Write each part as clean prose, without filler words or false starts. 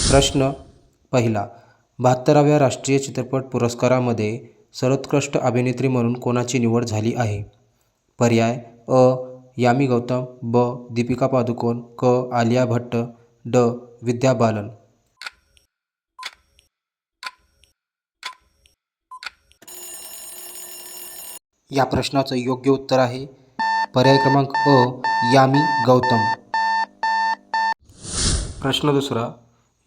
प्रश्न पहिला, 72व्या राष्ट्रीय चित्रपट पुरस्कारामध्ये सर्वोत्कृष्ट अभिनेत्री म्हणून कोणाची निवड झाली आहे? पर्याय: अ. यामी गौतम, ब. दीपिका पादुकोण, क. आलिया भट्ट, ड. विद्या बालन. या प्रश्नाचं योग्य उत्तर आहे पर्याय क्रमांक अ. यामी गौतम. प्रश्न दुसरा,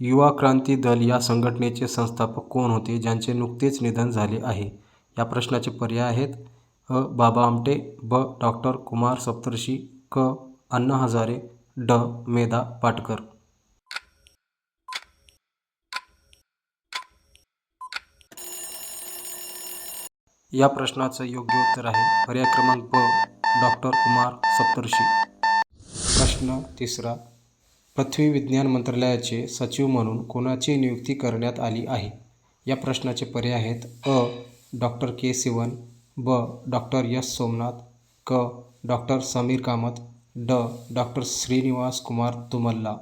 युवा क्रांती दल या संघटनेचे संस्थापक कोण होते ज्यांचे नुकतेच निधन झाले आहे? या प्रश्नाचे पर्याय आहेत: अ. बाबा आमटे, ब. डॉक्टर कुमार सप्तर्षी, क. अण्णा हजारे, ड. मेधा पाटकर. या प्रश्नाचं योग्य उत्तर आहे पर्याय क्रमांक ब. डॉक्टर कुमार सप्तर्षी. प्रश्न तिसरा, पृथ्वी विज्ञान मंत्रालयाचे सचिव म्हणून कोणाची नियुक्ती करण्यात आली आहे? या प्रश्नाचे पर्याय आहेत: अ. डॉक्टर के. सिवन, ब. Doctor S. सोमनाथ, क. डॉक्टर समीर कामत, ड. डॉक्टर श्रीनिवास कुमार तुमल्ला.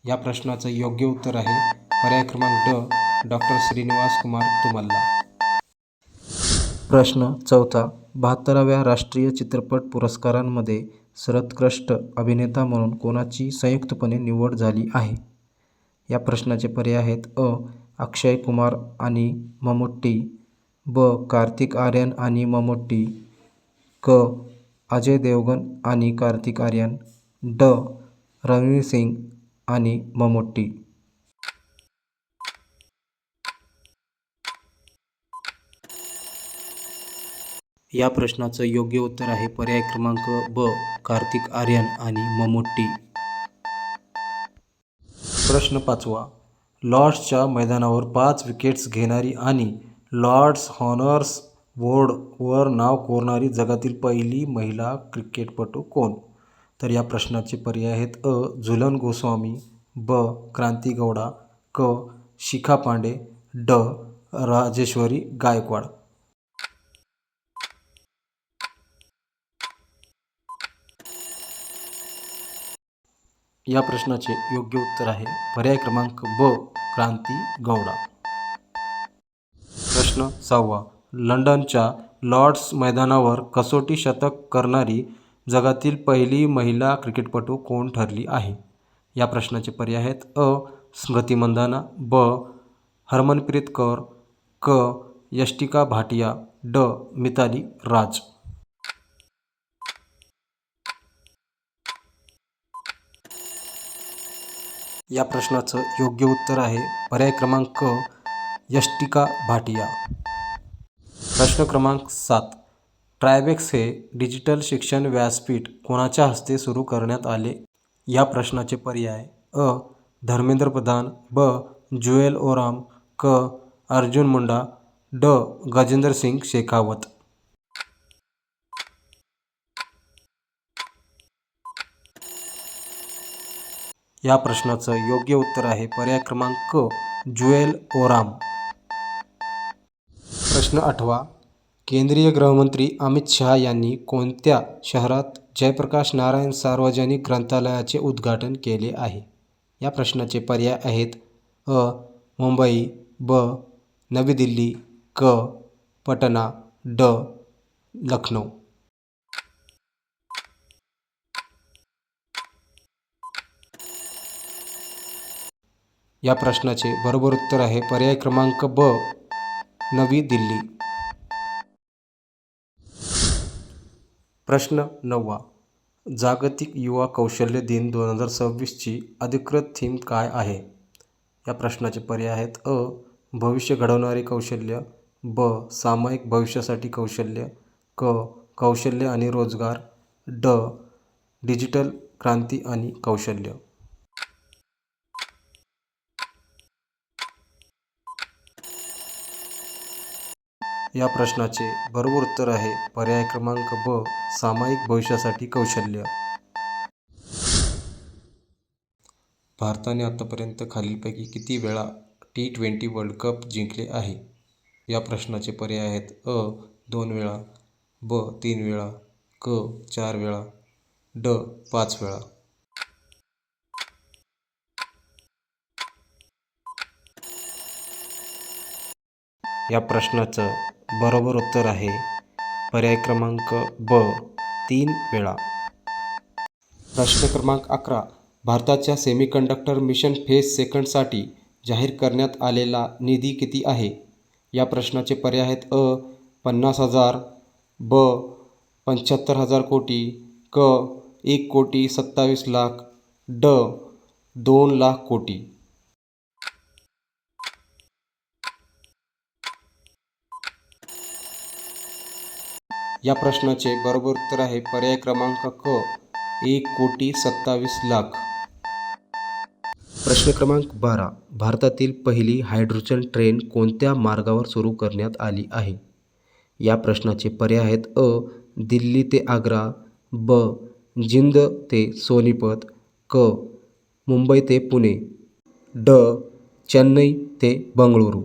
या प्रश्नाचं योग्य उत्तर आहे पर्याय क्रमांक ड. डॉक्टर श्रीनिवास कुमार तुमल्ला. प्रश्न चौथा, 72व्या राष्ट्रीय चित्रपट पुरस्कारांमध्ये सर्वोत्कृष्ट अभिनेता म्हणून कोणाची संयुक्तपणे निवड झाली आहे? या प्रश्नाचे पर्याय आहेत: अ. अक्षय कुमार आणि मम्मूट्टी, ब. कार्तिक आर्यन आणि मम्मूट्टी, क. अजय देवगण आणि कार्तिक आर्यन, ड. रणवीर सिंग आणि मम्मूट्टी. या प्रश्नाचं योग्य उत्तर आहे पर्याय क्रमांक ब. कार्तिक आर्यन आणि मम्मूट्टी. प्रश्न पाचवा, लॉर्ड्सच्या मैदानावर 5 विकेट्स घेणारी आणि लॉर्ड्स हॉनर्स बोर्डवर नाव कोरणारी जगातील पहिली महिला क्रिकेटपटू कोण? तर या प्रश्नाचे पर्याय आहेत: अ. झुलन गोस्वामी, ब. क्रांती गौडा, क. शिखा पांडे, ड. राजेश्वरी गायकवाड. या प्रश्नाचे योग्य उत्तर आहे पर्याय क्रमांक ब. क्रांती गौडा. प्रश्न सहावा, लंडनच्या लॉर्ड्स मैदानावर कसोटी शतक करणारी जगातील पहिली महिला क्रिकेटपटू कोण ठरली आहे? या प्रश्नाचे पर्याय आहेत: अ. स्मृती मंदाना, ब. हरमनप्रीत कौर, क. यष्टिका भाटिया, ड. मिताली राज. या प्रश्नाचं योग्य उत्तर आहे पर्याय क्रमांक क. यष्टिका भाटिया. प्रश्न क्रमांक 7, ट्रायबेक्स हे डिजिटल शिक्षण व्यासपीठ कोणाच्या हस्ते सुरू करण्यात आले? या प्रश्नाचे पर्याय: अ. धर्मेंद्र प्रधान, ब. जुएल ओराम, क. अर्जुन मुंडा, ड. गजेंद्र सिंग शेखावत. या प्रश्नाचं योग्य उत्तर आहे पर्याय क्रमांक क. जुएल ओराम. प्रश्न 8, केंद्रीय गृहमंत्री अमित शहा यांनी कोणत्या शहरात जयप्रकाश नारायण सार्वजनिक ग्रंथालयाचे उद्घाटन केले आहे? या प्रश्नाचे पर्याय आहेत: अ. मुंबई, ब. नवी दिल्ली, क. पटना, ड. लखनौ. या प्रश्नाचे बरोबर उत्तर आहे पर्याय क्रमांक ब. नवी दिल्ली. प्रश्न 9, जागतिक युवा कौशल्य दिन 2026ची अधिकृत थीम काय आहे? या प्रश्नाचे पर्याय आहेत: अ. भविष्य घडवणारे कौशल्य, ब. सामायिक भविष्यासाठी कौशल्य, क. कौशल्य आणि रोजगार, ड. डिजिटल क्रांती आणि कौशल्य. या प्रश्नाचे बरोबर उत्तर आहे पर्याय क्रमांक ब. सामायिक भविष्यासाठी कौशल्य. भारताने आतापर्यंत खालीलपैकी किती वेळा T20 वर्ल्ड कप जिंकले आहे? या प्रश्नाचे पर्याय आहेत: अ. 2 वेळा, ब. 3 वेळा, क 4 वेळा, ड 5 वेळा. या प्रश्नाचं बरोबर उत्तर आहे पर्याय क्रमांक ब 3 वेळा. प्रश्न क्रमांक 11. भारताच्या सेमीकंडक्टर मिशन फेज सेकंडसाठी जाहीर करण्यात आलेला निधी किती आहे? या प्रश्नाचे पर्याय आहेत अ 50,000, ब 75,000 कोटी, क 1,27,00,000, ड 2,00,000 कोटी. या प्रश्नाचे बरोबर उत्तर आहे पर्याय क्रमांक क 1,27,00,000. प्रश्न क्रमांक 12. भारतातील पहिली हायड्रोजन ट्रेन कोणत्या मार्गावर सुरू करण्यात आली आहे? या प्रश्नाचे पर्याय आहेत अ दिल्ली ते आग्रा, ब जिंद ते सोनीपत, क मुंबई ते पुणे, ड चेन्नई ते बंगळुरू.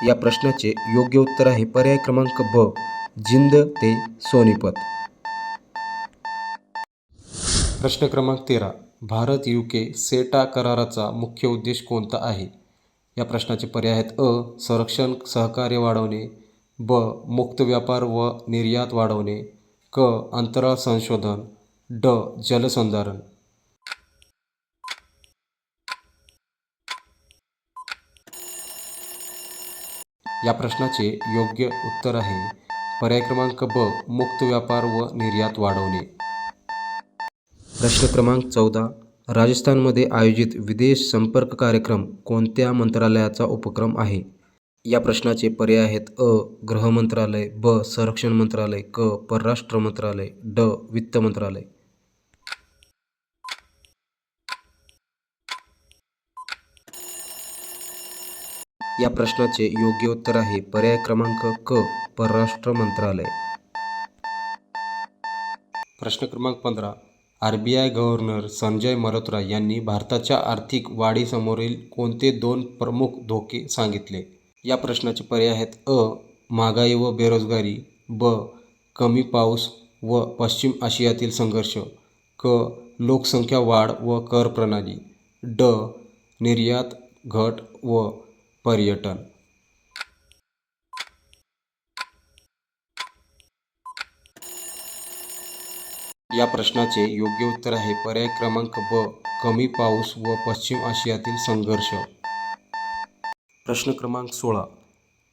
या प्रश्नाचे योग्य उत्तर आहे पर्याय क्रमांक ब जिंद ते सोनीपत. प्रश्न क्रमांक 13. भारत UK सेटा कराराचा मुख्य उद्देश कोणता आहे? या प्रश्नाचे पर्याय आहेत अ संरक्षण सहकार्य वाढवणे, ब मुक्त व्यापार व निर्यात वाढवणे, क अंतराळ संशोधन, ड जलसंधारण. या प्रश्नाचे योग्य उत्तर आहे पर्याय क्रमांक ब मुक्त व्यापार व निर्यात वाढवणे. प्रश्न क्रमांक 14. राजस्थानमध्ये आयोजित विदेश संपर्क कार्यक्रम कोणत्या मंत्रालयाचा उपक्रम आहे? या प्रश्नाचे पर्याय आहेत अ गृह मंत्रालय, ब संरक्षण मंत्रालय, क परराष्ट्र मंत्रालय, ड वित्त मंत्रालय. या प्रश्नाचे योग्य उत्तर आहे पर्याय क्रमांक क परराष्ट्र मंत्रालय. प्रश्न क्रमांक 15. RBI गव्हर्नर संजय मल्होत्रा यांनी भारताच्या आर्थिक वाढीसमोरील कोणते 2 प्रमुख धोके सांगितले? या प्रश्नाचे पर्याय आहेत अ महागाई व बेरोजगारी, ब कमी पाऊस व पश्चिम आशियातील संघर्ष, क लोकसंख्या वाढ व कर प्रणाली, ड निर्यात घट व पर्यटन. या प्रश्नाचे योग्य उत्तर आहे पर्याय क्रमांक ब कमी पाऊस व पश्चिम आशियातील संघर्ष. प्रश्न क्रमांक 16.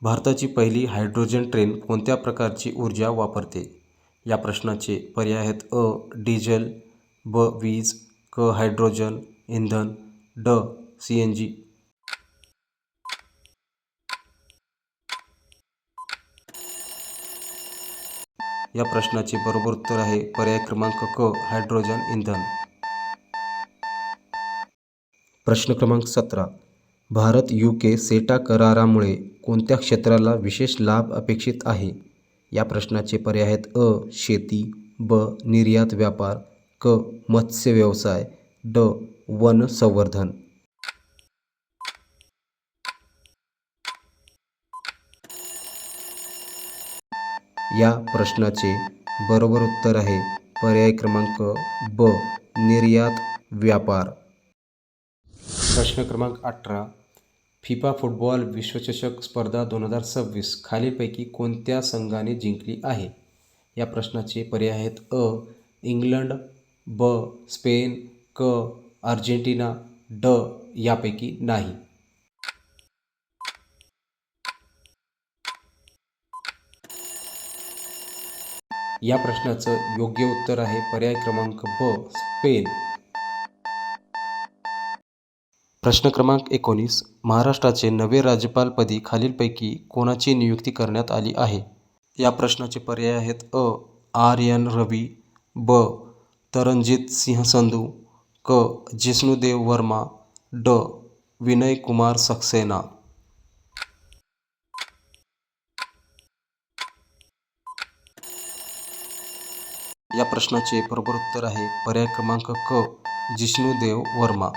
भारताची पहिली हायड्रोजन ट्रेन कोणत्या प्रकारची ऊर्जा वापरते? या प्रश्नाचे पर्याय आहेत अ डिझेल, ब वीज, क हायड्रोजन इंधन, ड CNG. या प्रश्नाचे बरोबर उत्तर आहे पर्याय क्रमांक क हायड्रोजन इंधन. प्रश्न क्रमांक 17. भारत UK सेटा करारामुळे कोणत्या क्षेत्राला विशेष लाभ अपेक्षित आहे? या प्रश्नाचे पर्याय आहेत अ शेती, ब निर्यात व्यापार, क मत्स्य व्यवसाय, ड वन संवर्धन. या प्रश्नाचे बरोबर उत्तर आहे पर्याय क्रमांक ब निर्यात व्यापार. प्रश्न क्रमांक 18. फिफा फुटबॉल विश्वचषक स्पर्धा 2026 खालीलपैकी कोणत्या संघाने जिंकली आहे? या प्रश्नाचे पर्याय आहेत अ इंग्लंड, ब स्पेन, क अर्जेंटिना, ड यापैकी नाही. या प्रश्नाचं योग्य उत्तर आहे पर्याय क्रमांक ब स्पेन. प्रश्न क्रमांक 19. महाराष्ट्राचे नवे राज्यपालपदी खालीलपैकी कोणाची नियुक्ती करण्यात आली आहे? या प्रश्नाचे पर्याय आहेत अ RN रवी, ब तरणजीत सिंह संधू, क जिष्णुदेव वर्मा, ड विनय कुमार सक्सेना. या प्रश्नाचे बरोबर उत्तर आहे पर्याय क्रमांक क जिष्णुदेव वर्मा.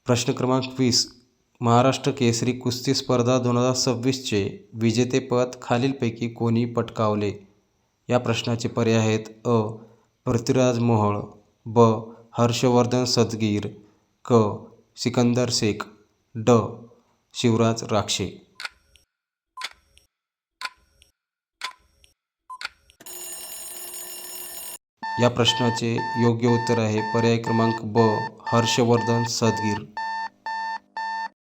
प्रश्न क्रमांक 20. महाराष्ट्र केसरी कुस्ती स्पर्धा 2026चे विजेतेपद खालीलपैकी कोणी पटकावले? या प्रश्नाचे पर्याय आहेत अ. पृथ्वीराज मोहोळ, ब. हर्षवर्धन सदगीर, क. सिकंदर शेख, ड. शिवराज राक्षे. या प्रश्नाचे योग्य उत्तर आहे पर्याय क्रमांक ब. हर्षवर्धन सदगीर.